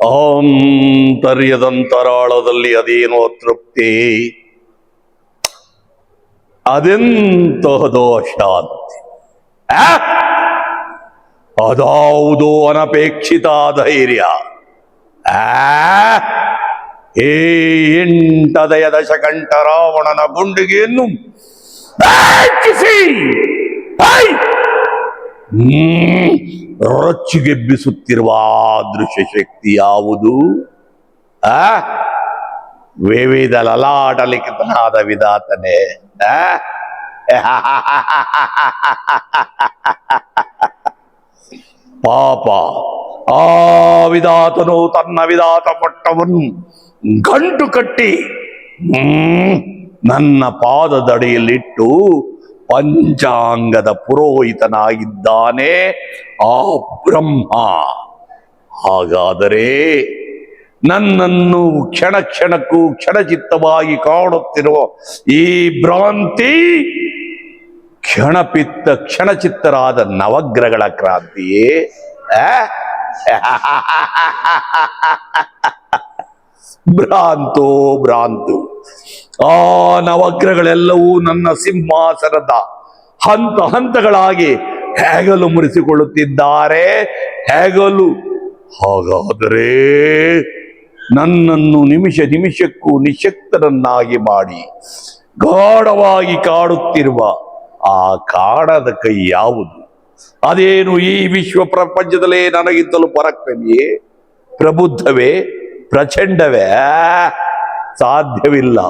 ಆಂತರ್ಯದಂತರಾಳದಲ್ಲಿ ಅದೇನೋ ತೃಪ್ತಿ, ಅದೆಂತಹದೋ ಶಾಂತಿ, ಅದಾವುದೋ ಅನಪೇಕ್ಷಿತ ಧೈರ್ಯ. ಏ ಎಂಟದಯ ದಶಕಂಠ ರಾವಣನ ಗುಂಡಿಗೆಯನ್ನು ರೊಚ್ಚಿಗೆಬ್ಬಿಸುತ್ತಿರುವ ದೃಶ್ಯ ಶಕ್ತಿ ಯಾವುದು? ವಿವಿಧ ಲಲಾಟ ಲಿಖಿತನಾದ ವಿಧಾತನೇ. ಪಾಪ, ಆ ವಿಧಾತನು ತನ್ನ ವಿಧಾತ ಪಟ್ಟವನ್ನು ಗಂಟು ಕಟ್ಟಿ ನನ್ನ ಪಾದದಡಿಯಲ್ಲಿಟ್ಟು ಪಂಚಾಂಗದ ಪುರೋಹಿತನಾಗಿದ್ದಾನೆ ಆ ಬ್ರಹ್ಮ. ಹಾಗಾದರೆ ನನ್ನನ್ನು ಕ್ಷಣ ಕ್ಷಣಕ್ಕೂ ಕ್ಷಣಚಿತ್ತವಾಗಿ ಕಾಡುತ್ತಿರುವ ಈ ಭ್ರಾಂತಿ ಕ್ಷಣಚಿತ್ತರಾದ ನವಗ್ರಹಗಳ ಕ್ರಾಂತಿಯೇ? ಭ್ರಾಂತು. ಆ ನವಗ್ರಹಗಳೆಲ್ಲವೂ ನನ್ನ ಸಿಂಹಾಸನದ ಹಂತ ಹಂತಗಳಾಗಿ ಹೆಗಲು ಮುರಿಸಿಕೊಳ್ಳುತ್ತಿದ್ದಾರೆ. ಹೆಗಲು. ಹಾಗಾದರೆ ನನ್ನನ್ನು ನಿಮಿಷ ನಿಮಿಷಕ್ಕೂ ನಿಶಕ್ತರನ್ನಾಗಿ ಮಾಡಿ ಗಾಢವಾಗಿ ಕಾಡುತ್ತಿರುವ ಆ ಕಾಡದ ಕೈ ಯಾವುದು? ಅದೇನು ಈ ವಿಶ್ವ ಪ್ರಪಂಚದಲ್ಲೇ ನನಗಿಂತಲೂ ಪರಾಕ್ರಮಿಯೇ, ಪ್ರಬುದ್ಧವೇ, ಪ್ರಚಂಡವೇ? ಸಾಧ್ಯವಿಲ್ಲ.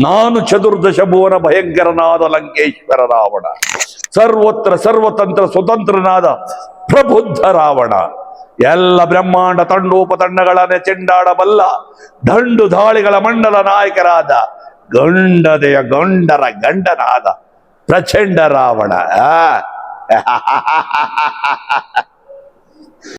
ನಾನು ಚತುರ್ದಶ ಭುವನ ಭಯಂಕರನಾದ ಲಂಕೇಶ್ವರ ರಾವಣ, ಸರ್ವತ್ರ ಸರ್ವತಂತ್ರ ಸ್ವತಂತ್ರನಾದ ಪ್ರಬುದ್ಧ ರಾವಣ, ಎಲ್ಲ ಬ್ರಹ್ಮಾಂಡ ತಂಡೋಪತಂಡಗಳನ್ನೇ ಚೆಂಡಾಡಬಲ್ಲ ದಂಡು ದಾಳಿಗಳ ಮಂಡಲ ನಾಯಕರಾದ ಗಂಡದೆಯ ಗಂಡರ ಗಂಡನಾದ ಪ್ರಚಂಡ ರಾವಣ.